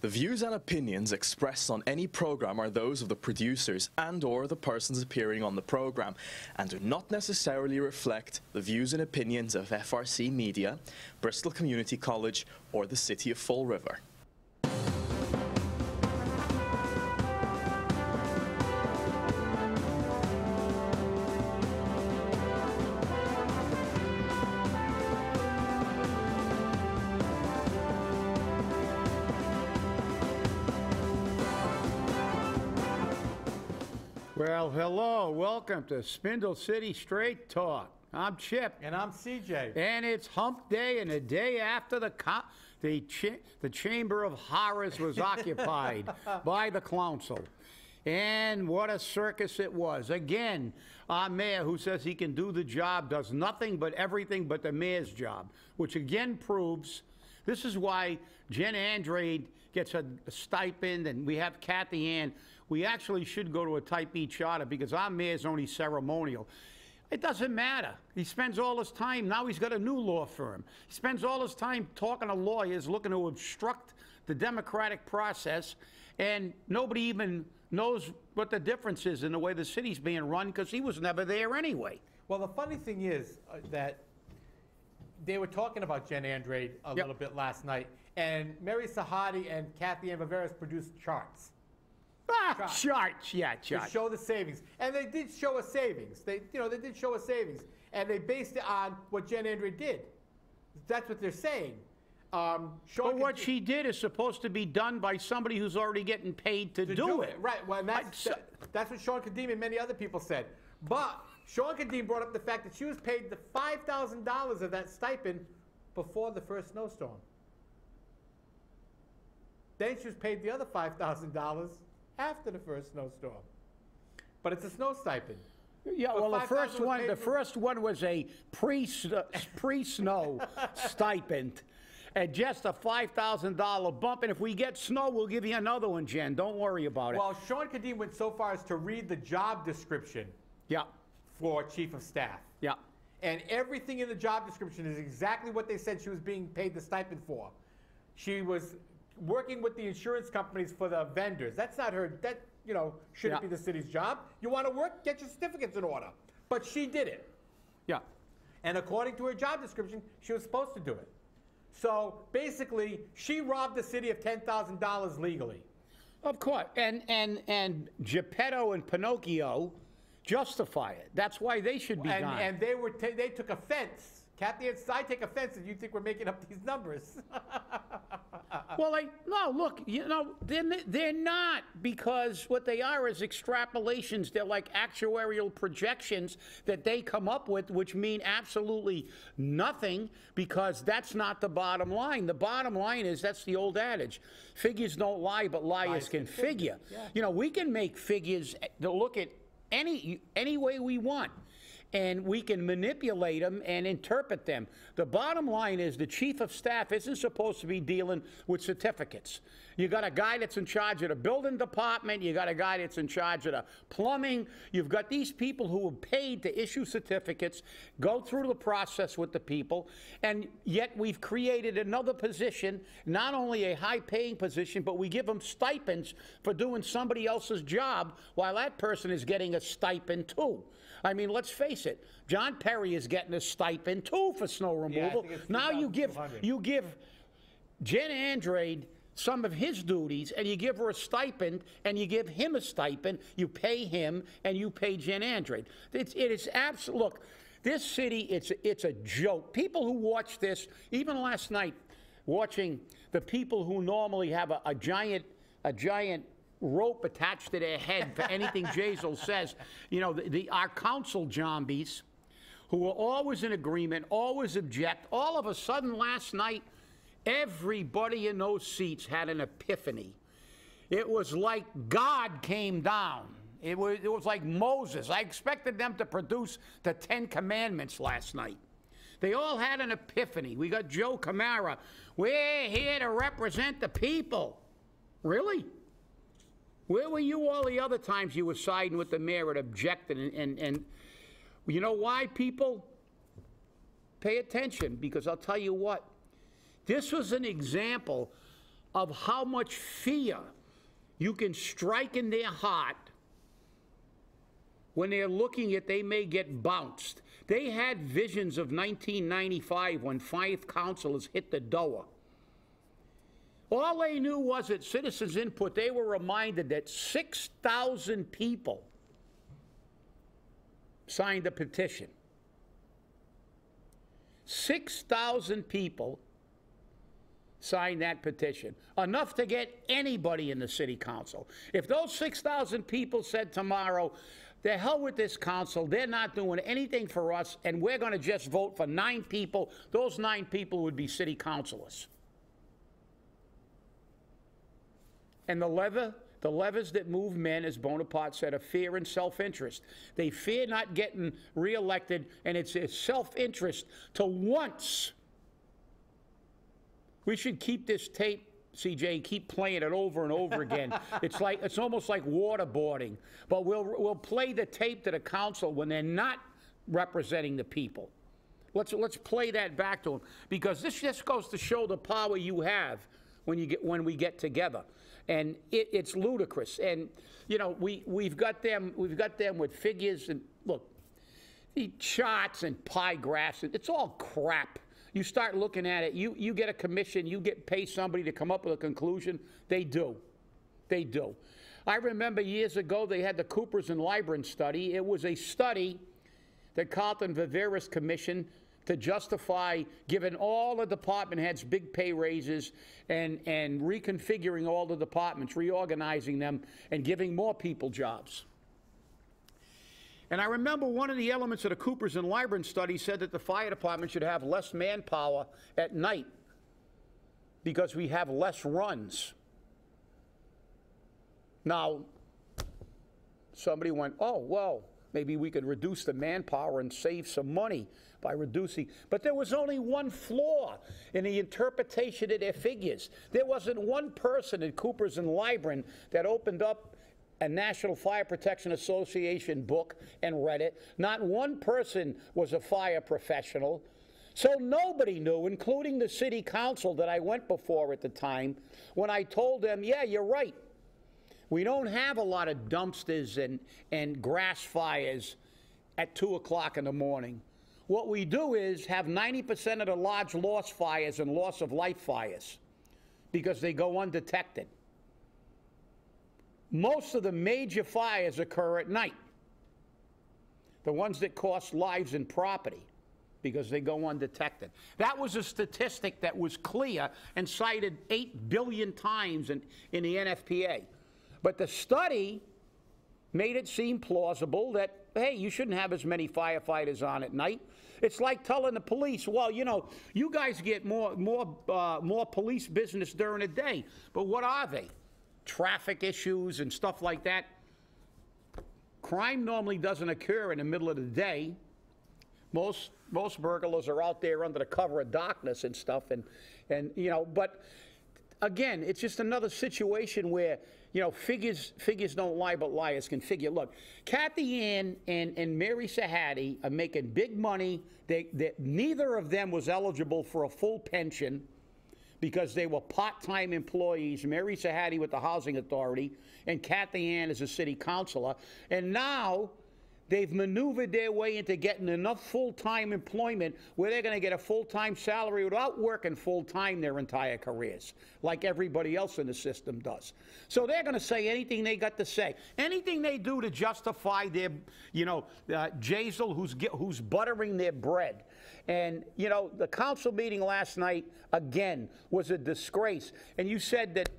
The views and opinions expressed on any program are those of the producers and/or the persons appearing on the program, and do not necessarily reflect the views and opinions of FRC Media, Bristol Community College, or the City of Fall River. Well, hello. Welcome to Spindle City Straight Talk. I'm Chip. And I'm CJ. And it's Hump Day, and the day after the Chamber of Horrors was occupied by the Clowncil. And what a circus it was. Again, our mayor, who says he can do the job, does nothing but everything but the mayor's job, which again proves this is why Jen Andrade gets a stipend, and we have Kathy Ann. We actually should go to a Type E charter because our mayor's only ceremonial. It doesn't matter. He spends all his time, now he's got a new law firm. He spends all his time talking to lawyers looking to obstruct the democratic process, and nobody even knows what the difference is in the way the city's being run because he was never there anyway. Well, the funny thing is that they were talking about Jen Andrade a little bit last night, and Mary Sahadi and Kathy Ann Viveras produced charts. Charts. To show the savings. And they did show a savings. They did show a savings. And they based it on what Jen Andrade did. That's what they're saying. But what she did is supposed to be done by somebody who's already getting paid to do it. Right. Well, and that's what Sean Kadim and many other people said. But Sean Kadim brought up the fact that she was paid the $5,000 of that stipend before the first snowstorm. Then she was paid the other $5,000 after the first snowstorm. But it's a snow stipend. Yeah, well, the first one was a pre-snow stipend, and just a $5,000 bump. And if we get snow, we'll give you another one, Jen. Don't worry about it. Well, Sean Kadim went so far as to read the job description. For chief of staff. And everything in the job description is exactly what they said she was being paid the stipend for. She was working with the insurance companies for the vendors. That's not her, shouldn't be the city's job. You want to work, get your certificates in order. But she did it. And according to her job description, she was supposed to do it. So basically, she robbed the city of $10,000 legally. Of course. And Geppetto and Pinocchio justify it. That's why they should be gone. And they took offense. Kathy, I take offense if you think we're making up these numbers. Well, no, look, they're not, because what they are is extrapolations. They're like actuarial projections that they come up with, which mean absolutely nothing, because that's not the bottom line. The bottom line is, that's the old adage, figures don't lie, but liars can figure. Yeah. We can make figures to look at any way we want, and we can manipulate them and interpret them. The bottom line is the chief of staff isn't supposed to be dealing with certificates. You got a guy that's in charge of the building department. You got a guy that's in charge of the plumbing. You've got these people who are paid to issue certificates, go through the process with the people, and yet we've created another position, not only a high-paying position, but we give them stipends for doing somebody else's job while that person is getting a stipend too. I mean, let's face it, John Perry is getting a stipend too for snow removal. Now you give Jen Andrade some of his duties, and you give her a stipend, and you give him a stipend, you pay him, and you pay Jen Andrade. It is absolute. Look, this city, it's a joke. People who watch this, even last night, watching the people who normally have a giant rope attached to their head for anything Jazel says, our council zombies, who were always in agreement, always object, all of a sudden last night, everybody in those seats had an epiphany. It was like God came down. It was like Moses. I expected them to produce the 10 Commandments last night. They all had an epiphany. We got Joe Camara. We're here to represent the people. Really? Where were you all the other times you were siding with the mayor and objecting? And you know why, people? Pay attention, because I'll tell you what. This was an example of how much fear you can strike in their heart when they're looking at they may get bounced. They had visions of 1995 when 5 councilors hit the door. All they knew was at Citizens Input, they were reminded that 6,000 people signed a petition. 6,000 people signed that petition, enough to get anybody in the city council. If those 6,000 people said tomorrow, the hell with this council, they're not doing anything for us, and we're going to just vote for 9 people, those 9 people would be city councilors. And the levers that move men, as Bonaparte said, are fear and self-interest. They fear not getting reelected, and it's self-interest to once. We should keep this tape, CJ, keep playing it over and over again. It's almost like waterboarding. But we'll play the tape to the council when they're not representing the people. Let's play that back to them, because this just goes to show the power you have when we get together. And it's ludicrous. And you know, we've got them with figures, and look, the charts and pie graphs, it's all crap. You start looking at it, you get a commission, you pay somebody to come up with a conclusion. They do. I remember years ago they had the Coopers and Libran study. It was a study that Carlton Viveris commissioned to justify giving all the department heads big pay raises and reconfiguring all the departments, reorganizing them, and giving more people jobs. And I remember one of the elements of the Coopers and Libran study said that the fire department should have less manpower at night because we have less runs. Now, somebody went, oh, well, maybe we could reduce the manpower and save some money by reducing. But there was only one flaw in the interpretation of their figures. There wasn't one person in Coopers and Libran that opened up a National Fire Protection Association book and read it. Not one person was a fire professional. So nobody knew, including the city council that I went before at the time, when I told them, yeah, you're right. We don't have a lot of dumpsters and grass fires at 2 o'clock in the morning. What we do is have 90% of the large loss fires and loss of life fires because they go undetected. Most of the major fires occur at night, the ones that cost lives and property, because they go undetected. That was a statistic that was clear and cited 8 billion times in the NFPA. But the study made it seem plausible that, hey, you shouldn't have as many firefighters on at night. It's like telling the police, well, you know, you guys get more police business during the day. But what are they? Traffic issues and stuff like that. Crime normally doesn't occur in the middle of the day. Most burglars are out there under the cover of darkness and stuff, and you know, but again, it's just another situation where, you know, figures don't lie, but liars can figure. Look, Kathy Ann and Mary Sahadi are making big money. Neither of them was eligible for a full pension because they were part-time employees. Mary Sahadi with the Housing Authority and Kathy Ann as a city councilor. And now they've maneuvered their way into getting enough full-time employment where they're going to get a full-time salary without working full-time their entire careers, like everybody else in the system does. So they're going to say anything they got to say. Anything they do to justify their, you know, Jazel who's buttering their bread. And, you know, the council meeting last night, again, was a disgrace. And you said that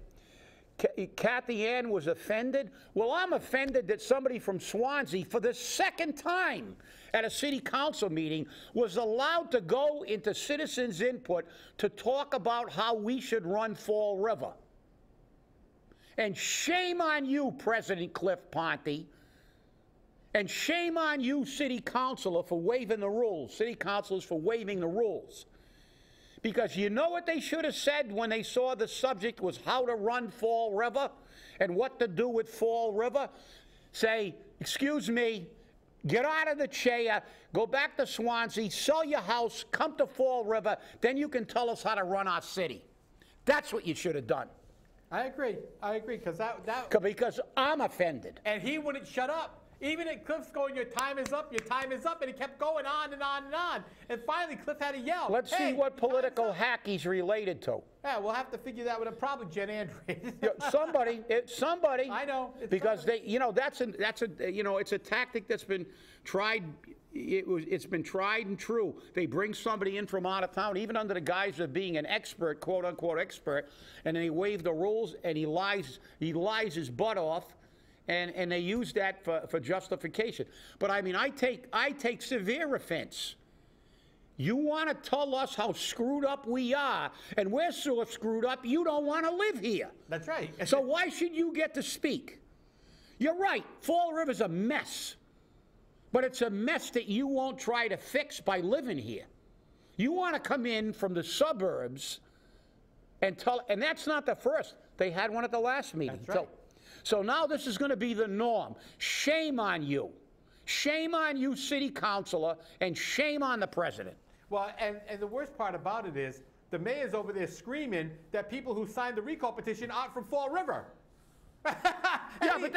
Kathy Ann was offended. Well, I'm offended that somebody from Swansea, for the second time at a city council meeting, was allowed to go into citizens' input to talk about how we should run Fall River. And shame on you, President Cliff Ponte. And shame on you, city councilor, for waiving the rules. City councilors for waiving the rules. Because you know what they should have said when they saw the subject was how to run Fall River and what to do with Fall River? Say, excuse me, get out of the chair, go back to Swansea, sell your house, come to Fall River, then you can tell us how to run our city. That's what you should have done. I agree. Because because I'm offended. And he wouldn't shut up. Even at Cliff's going, your time is up, and he kept going on and on and on. And finally, Cliff had to yell. Let's see what political hack he's related to. Yeah, we'll have to figure that one out. Probably Jen Andrews. Somebody. I know. Because it's a tactic that's been tried. It's been tried and true. They bring somebody in from out of town, even under the guise of being an expert, quote unquote expert, and then he waive the rules and he lies his butt off. And they use that for justification. But I mean, I take severe offense. You want to tell us how screwed up we are, and we're so screwed up you don't want to live here. That's right. So why should you get to speak? You're right, Fall River's a mess. But it's a mess that you won't try to fix by living here. You want to come in from the suburbs and that's not the first. They had one at the last meeting. That's right. So now this is going to be the norm. Shame on you. Shame on you, city councilor, and shame on the president. Well, and the worst part about it is the mayor's over there screaming that people who signed the recall petition aren't from Fall River. Yeah, but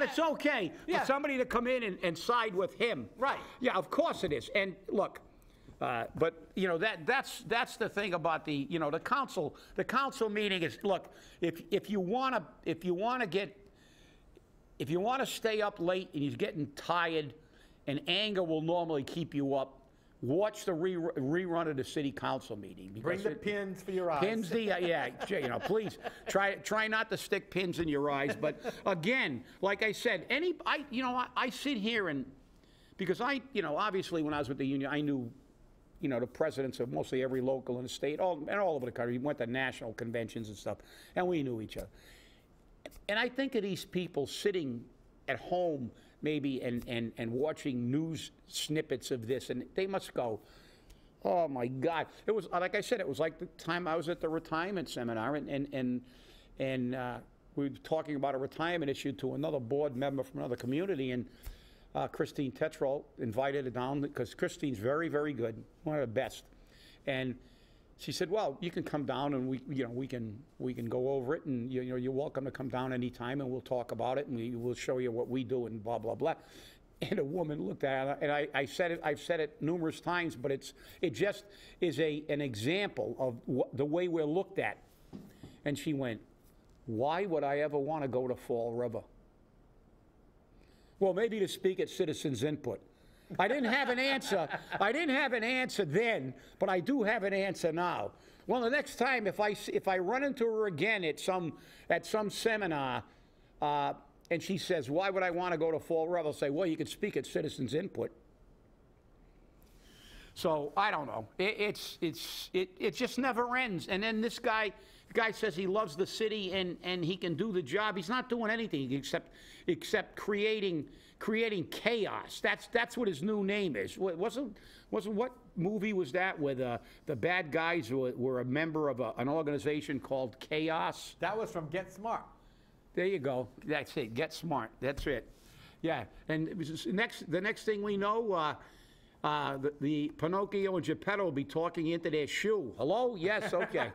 it's okay for somebody to come in and side with him. Right. Yeah, of course it is. And look, but that's the thing about the council. The council meeting is, look, if you want to stay up late and you're getting tired, and anger will normally keep you up, watch the rerun of the city council meeting. Bring the pins for your eyes. Pins, please try not to stick pins in your eyes. But again, like I said, I sit here and because obviously when I was with the union, I knew. The presidents of mostly every local in the state, all over the country. We went to national conventions and stuff, and we knew each other. And I think of these people sitting at home maybe and watching news snippets of this, and they must go, oh my God. It was, like I said, it was like the time I was at the retirement seminar, and we were talking about a retirement issue to another board member from another community, and Christine Tetrol invited her down because Christine's very, very good, one of the best. And she said, "Well, you can come down and we can go over it, and you're welcome to come down anytime, and we'll talk about it, and we'll show you what we do, and blah blah blah." And a woman looked at her, and I've said it numerous times, but it just is an example of the way we're looked at. And she went, "Why would I ever want to go to Fall River?" Well, maybe to speak at citizens' input. I didn't have an answer. I didn't have an answer then, but I do have an answer now. Well, the next time, if I run into her again at some seminar, and she says, "Why would I want to go to Fall River?" I'll say, "Well, you can speak at citizens' input." So I don't know. It just never ends. And then the guy says he loves the city and he can do the job. He's not doing anything except creating chaos. That's what his new name is. Wasn't what movie was that where the bad guys were a member of an organization called Chaos? That was from Get Smart. There you go. That's it. Get Smart. That's it. Yeah. And it was the next thing we know. The Pinocchio and Geppetto will be talking into their shoe. Hello? Yes, okay.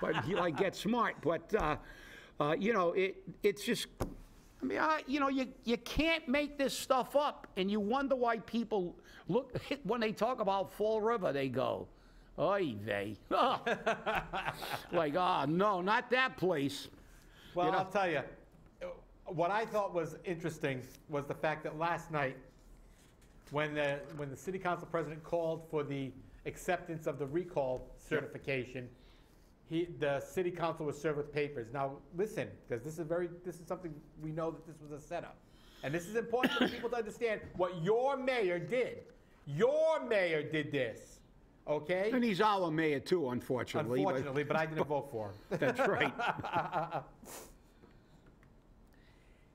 But Get Smart. But it's just, I mean, you can't make this stuff up, and you wonder why people look when they talk about Fall River. They go, "Oy vey." Oh. Like, oh no, not that place. Well, I'll tell you, what I thought was interesting was the fact that last night, when the city council president called for the acceptance of the recall certification, the city council was served with papers. Now listen, because this is something we know that this was a setup, and this is important for people to understand what your mayor did. Your mayor did this, okay? And he's our mayor too, unfortunately. Unfortunately, but I didn't vote for him. That's right.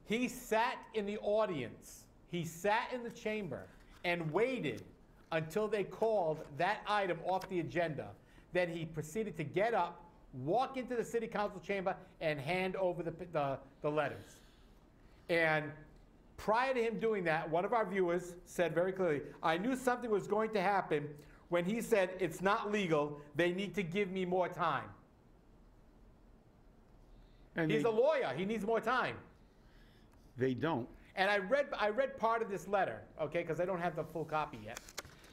He sat in the audience. He sat in the chamber and waited until they called that item off the agenda. Then he proceeded to get up, walk into the city council chamber, and hand over the letters. And prior to him doing that, one of our viewers said very clearly, "I knew something was going to happen when he said it's not legal, they need to give me more time." He's a lawyer. He needs more time. They don't. And I read part of this letter, okay, because I don't have the full copy yet.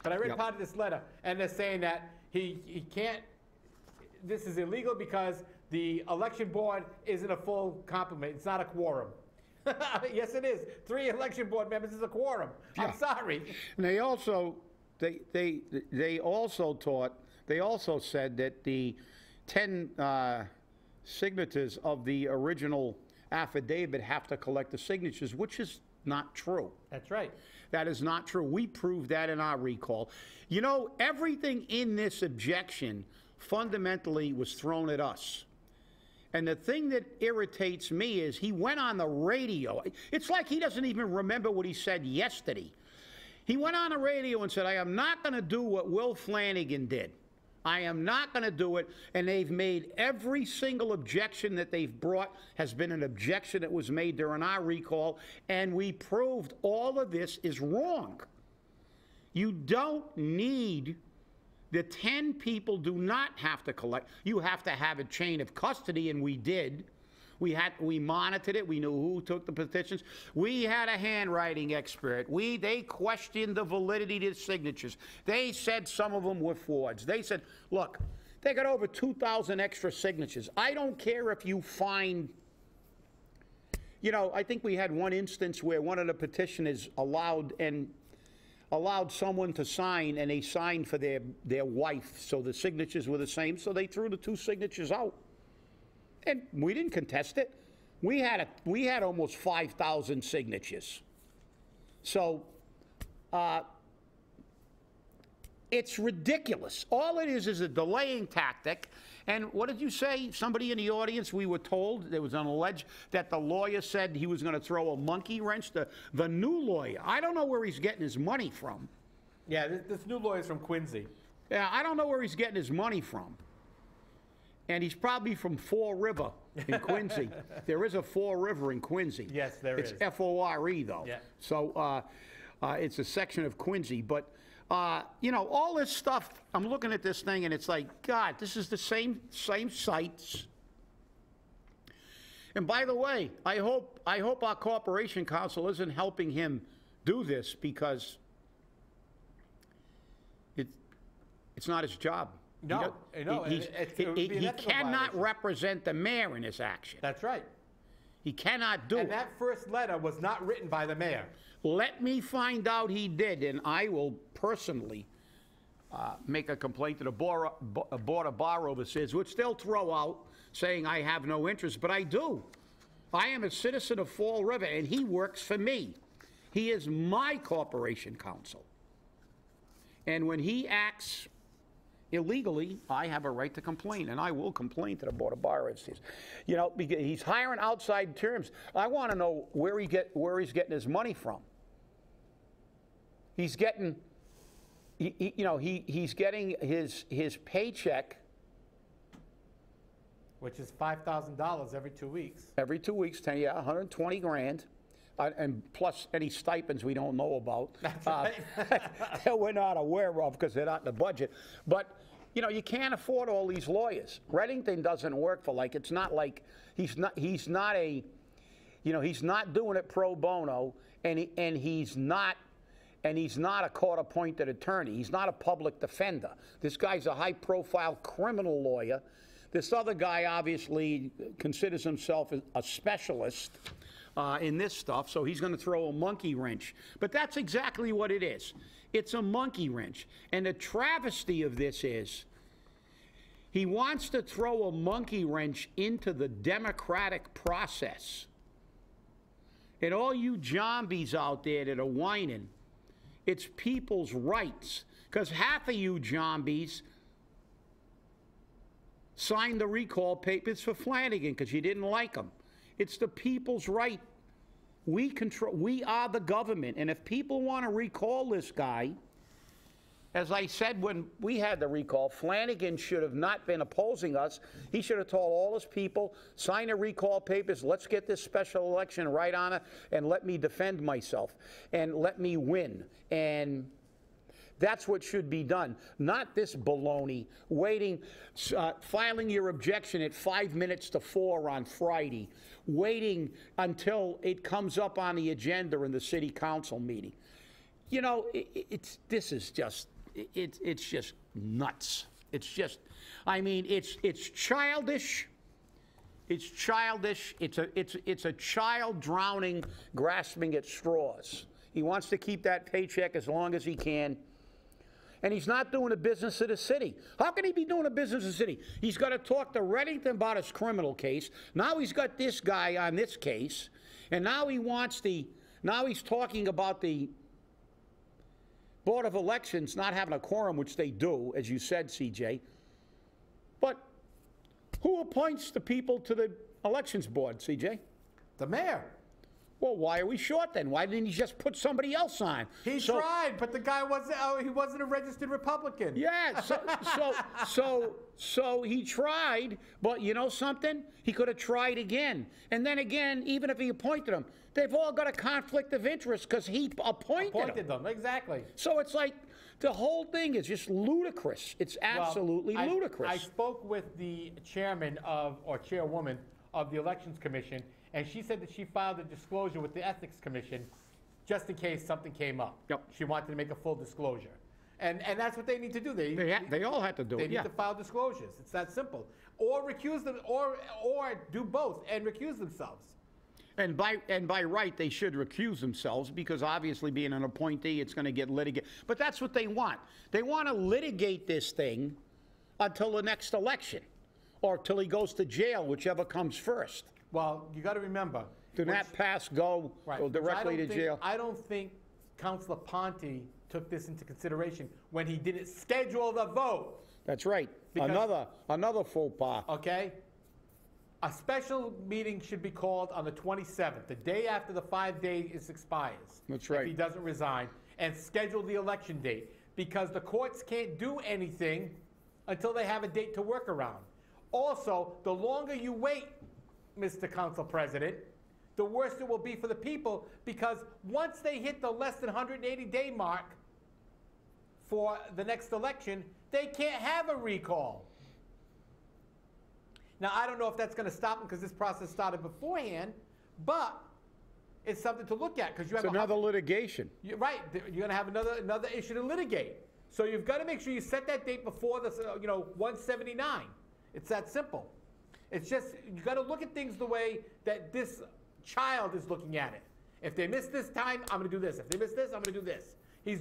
But I read part of this letter, and they're saying that he can't, this is illegal because the election board isn't a full complement. It's not a quorum. Yes, it is. 3 election board members is a quorum. Yeah. I'm sorry. And they also, they also said that the 10 signatures of the original affidavit have to collect the signatures, which is not true. That's right. That is not true. We proved that in our recall. You know, everything in this objection fundamentally was thrown at us. And the thing that irritates me is he went on the radio. It's like he doesn't even remember what he said yesterday. He went on the radio and said, I am not going to do what Will Flanagan did. I am not going to do it. And they've made every single objection that they've brought has been an objection that was made during our recall. And we proved all of this is wrong. You don't need, the 10 people do not have to collect. You have to have a chain of custody, and we did. We monitored it. We knew who took the petitions. We had a handwriting expert. They questioned the validity of the signatures. They said some of them were forged. They said, look, they got over 2,000 extra signatures. I don't care if you find, you know, I think we had one instance where one of the petitioners allowed someone to sign, and they signed for their wife, so the signatures were the same, so they threw the 2 signatures out. And we didn't contest it. We had almost 5,000 signatures. So it's ridiculous. All it is a delaying tactic. And what did you say? Somebody in the audience, we were told, there was an alleged that the lawyer said he was going to throw a monkey wrench. The new lawyer, I don't know where he's getting his money from. Yeah, this new lawyer is from Quincy. Yeah, I don't know where he's getting his money from. And he's probably from Fall River in Quincy. There is a Fall River in Quincy. Yes, there is. It's F-O-R-E, though. Yeah. So it's a section of Quincy. But, you know, all this stuff, I'm looking at this thing, and it's like, God, this is the same sites. And by the way, I hope our corporation counsel isn't helping him do this, because it's not his job. No, he cannot represent the mayor in this action. That's right. He cannot do it. And that first letter was not written by the mayor. Let me find out he did, and I will personally make a complaint to the Board of Bar Overseers, which they'll throw out, saying I have no interest, but I do. I am a citizen of Fall River, and he works for me. He is my corporation counsel. And when he acts illegally, I have a right to complain, and I will complain to the Board of Bar Overseers. You know, because he's hiring outside terms. I want to know where he's getting his money from. He's getting, he's getting his paycheck, which is $5,000 every 2 weeks. Every 2 weeks, 120 grand. And plus any stipends we don't know about. That's right. That we're not aware of because they're not in the budget. But, you know, you can't afford all these lawyers. Reddington doesn't work for, like, it's not like he's not doing it pro bono, and he's not a court-appointed attorney. He's not a public defender. This guy's a high-profile criminal lawyer. This other guy obviously considers himself a specialist in this stuff, so he's going to throw a monkey wrench. But that's exactly what it is. It's a monkey wrench. And the travesty of this is he wants to throw a monkey wrench into the democratic process. And all you zombies out there that are whining, it's people's rights. Because half of you zombies signed the recall papers for Flanagan because you didn't like him. It's the people's right. We are the government. And if people want to recall this guy, as I said when we had the recall, Flanagan should have not been opposing us. He should have told all his people, sign the recall papers, let's get this special election right on it, and let me defend myself, and let me win. And That's what should be done, not this baloney, waiting, filing your objection at 5 minutes to 4 on Friday, waiting until it comes up on the agenda in the city council meeting. You know, this is just, it's just nuts. It's just, I mean, it's childish. It's childish. It's a child drowning, grasping at straws. He wants to keep that paycheck as long as he can. And he's not doing a business of the city. How can he be doing a business of the city? He's got to talk to Reddington about his criminal case. Now he's got this guy on this case. And now he wants now he's talking about the Board of Elections not having a quorum, which they do, as you said, CJ. But who appoints the people to the Elections Board, CJ? The mayor. Well, why are we short then? Why didn't he just put somebody else on? He tried, but the guy he wasn't a registered Republican. Yeah, so he tried, but you know something? He could have tried again. And then again, even if he appointed them, they've all got a conflict of interest because he appointed them. Exactly. So it's like the whole thing is just ludicrous. It's absolutely ludicrous. I spoke with the chairman or chairwoman of the Elections Commission, and she said that she filed a disclosure with the Ethics Commission just in case something came up. Yep. She wanted to make a full disclosure. And that's what they need to do. They all have to do it. They need to file disclosures. It's that simple. Or recuse them, or do both and recuse themselves. And by right, they should recuse themselves because obviously being an appointee, it's going to get litigated. But that's what they want. They want to litigate this thing until the next election or till he goes to jail, whichever comes first. Well, you got to remember. Do not pass go directly to jail. I don't think Councilor Ponte took this into consideration when he didn't schedule the vote. That's right. Because, another faux pas. Okay. A special meeting should be called on the 27th, the day after the 5 days expires. That's right. If he doesn't resign, and schedule the election date, because the courts can't do anything until they have a date to work around. Also, the longer you wait, Mr. Council President, the worse it will be for the people, because once they hit the less than 180-day mark for the next election, they can't have a recall. Now, I don't know if that's going to stop them because this process started beforehand, but it's something to look at because you have another litigation. Right, you're going to have another issue to litigate. So you've got to make sure you set that date before the 179. It's that simple. It's just you got to look at things the way that this child is looking at it. If they miss this time, I'm going to do this. If they miss this, I'm going to do this. He's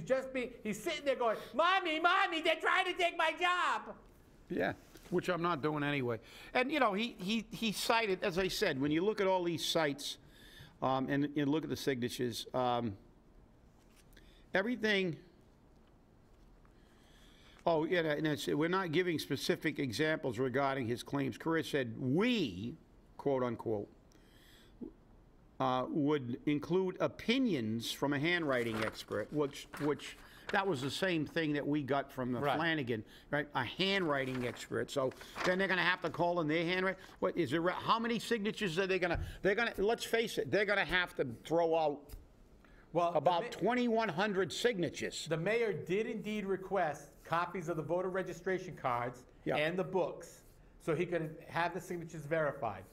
sitting there going, "Mommy, Mommy, they're trying to take my job." Yeah, which I'm not doing anyway. And you know, he cited, as I said, when you look at all these sites and you look at the signatures, everything. Oh, yeah, and we're not giving specific examples regarding his claims. Correa said, we, quote unquote, would include opinions from a handwriting expert, which that was the same thing that we got from the Flanagan, right? A handwriting expert. So then they're going to have to call in their handwriting. What is there? How many signatures are they going to? They're going to. Let's face it. They're going to have to throw out. Well, about 2,100 signatures. The mayor did indeed request copies of the voter registration cards and the books so he could have the signatures verified.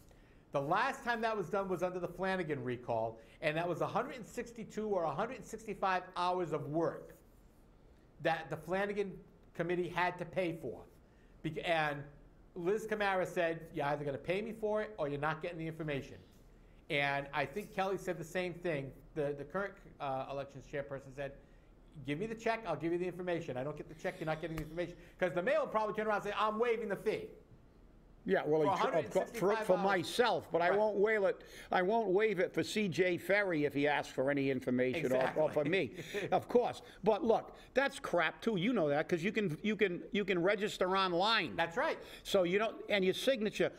The last time that was done was under the Flanagan recall, and that was 162 or 165 hours of work that the Flanagan committee had to pay for. And Liz Camara said, you're either going to pay me for it or you're not getting the information. And I think Kelly said the same thing. The current elections chairperson said, give me the check, I'll give you the information. I don't get the check, you're not getting the information. Because the mayor will probably turn around and say, I'm waiving the fee. Yeah, well, for myself, but I won't waive it. I won't waive it for C.J. Ferry if he asks for any information, or for me, of course. But look, that's crap too. You know that because you can register online. That's right. So you don't, and your signature,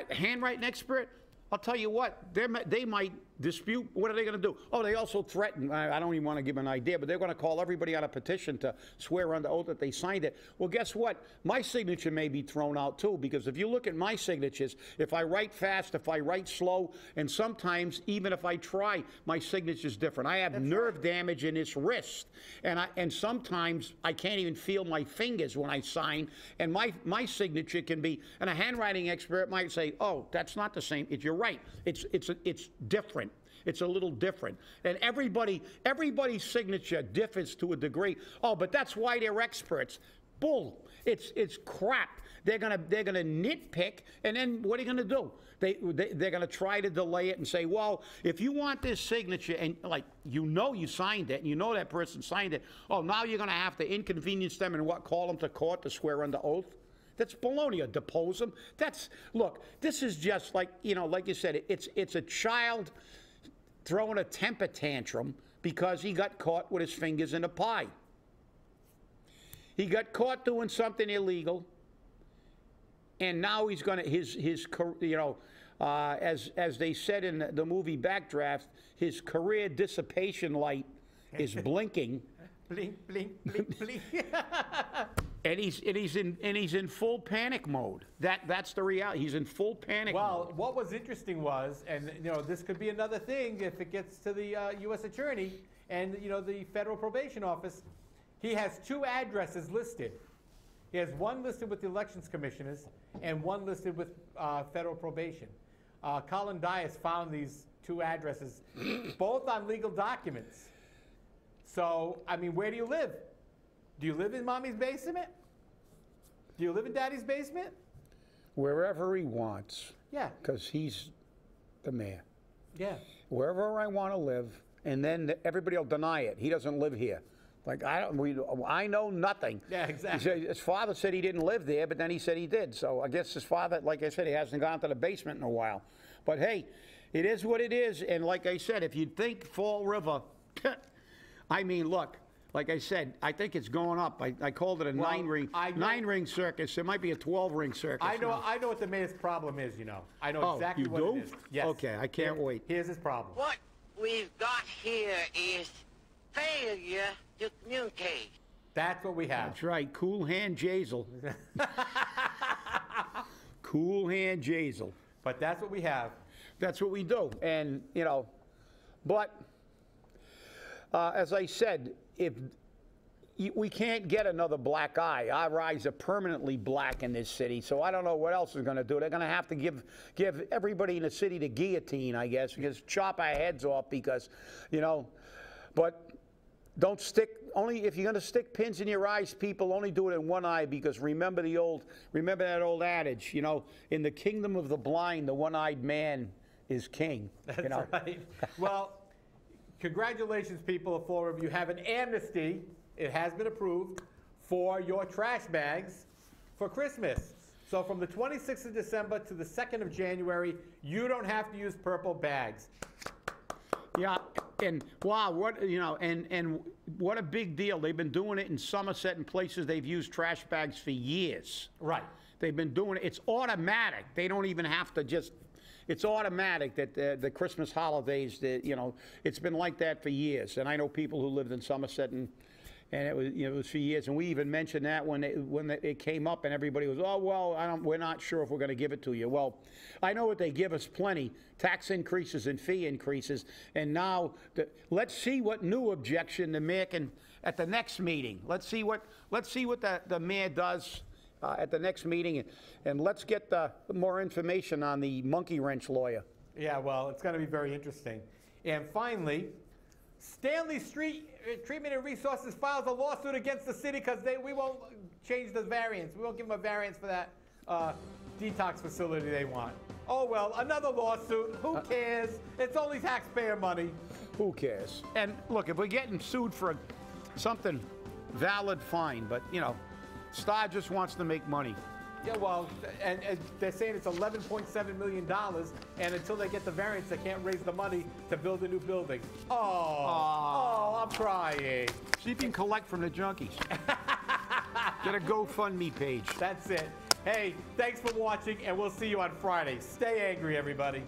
handwriting expert. I'll tell you what, they might dispute. What are they going to do? Oh, they also threaten. I don't even want to give an idea, but they're going to call everybody on a petition to swear under oath that they signed it. Well, guess what? My signature may be thrown out too, because if you look at my signatures, if I write fast, if I write slow, and sometimes even if I try, my signature's different. I have nerve damage in this wrist, and sometimes I can't even feel my fingers when I sign, and my signature can be, and a handwriting expert might say, oh, that's not the same. You're right. It's different. It's a little different. And everybody's signature differs to a degree. Oh, but that's why they're experts. Bull. It's crap. They're gonna nitpick, and then what are you gonna do? They're gonna try to delay it and say, well, if you want this signature, and like you signed it, and you know that person signed it, oh, now you're gonna have to inconvenience them and call them to court to swear under oath. That's baloney. Or depose them. Look, this is just like, like you said, it's a child throwing a temper tantrum because he got caught with his fingers in a pie. He got caught doing something illegal, and now he's going to, as they said in the movie Backdraft, his career dissipation light is blinking. Blink, blink, blink, blink. And he's in full panic mode. That's the reality. He's in full panic mode. Well, what was interesting was, and this could be another thing if it gets to the U.S. Attorney and the Federal Probation Office. He has 2 addresses listed. He has one listed with the Elections Commissioners and one listed with Federal Probation. Colin Dias found these 2 addresses, both on legal documents. So, I mean, where do you live? Do you live in mommy's basement? Do you live in daddy's basement? Wherever he wants. Yeah. Because he's the mayor. Yeah. Wherever I want to live, and then everybody will deny it. He doesn't live here. Like, I know nothing. Yeah, exactly. His father said he didn't live there, but then he said he did. So I guess his father, like I said, he hasn't gone to the basement in a while. But hey, it is what it is. And like I said, if you think Fall River, I mean, look, like I said, I think it's going up. I called it a 9-ring circus. It might be a 12-ring circus. I know what the mayor's problem is, I know exactly what it is. Yes. Okay, I can't wait. Here's his problem. What we've got here is failure to communicate. That's what we have. That's right. Cool hand Jazel. Cool hand Jazel. But that's what we have. That's what we do. And, but as I said, if we can't get another black eye. Our eyes are permanently black in this city, so I don't know what else is going to do. They're going to have to give everybody in the city the guillotine, I guess, because chop our heads off because, but don't stick, only if you're going to stick pins in your eyes, people, only do it in one eye, because remember that old adage, in the kingdom of the blind, the one-eyed man is king. That's right. Well, congratulations, people of Fall River. You have an amnesty. It has been approved for your trash bags for Christmas. So from the 26th of December to the 2nd of January, you don't have to use purple bags. Yeah, and wow, and what a big deal. They've been doing it in Somerset and places they've used trash bags for years. Right. They've been doing it. It's automatic. They don't even have to just. It's automatic that the Christmas holidays, it's been like that for years. And I know people who lived in Somerset, and it was for years. And we even mentioned that when it came up, and everybody was, oh, well, we're not sure if we're going to give it to you. Well, I know what they give us plenty, tax increases and fee increases. And now, let's see what new objection the mayor can, at the next meeting. Let's see what the mayor does at the next meeting, and let's get more information on the monkey wrench lawyer. Yeah, well, it's going to be very interesting. And finally, Stanley Street Treatment and Resources files a lawsuit against the city because we won't change the variance. We won't give them a variance for that detox facility they want. Oh, well, another lawsuit. Who cares? It's only taxpayer money. Who cares? And look, if we're getting sued for something valid, fine. But, Star just wants to make money. Yeah, well, and they're saying it's $11.7 million, and until they get the variance, they can't raise the money to build a new building. Oh, I'm crying. See if you can collect from the junkies. Get a GoFundMe page. That's it. Hey, thanks for watching, and we'll see you on Friday. Stay angry, everybody.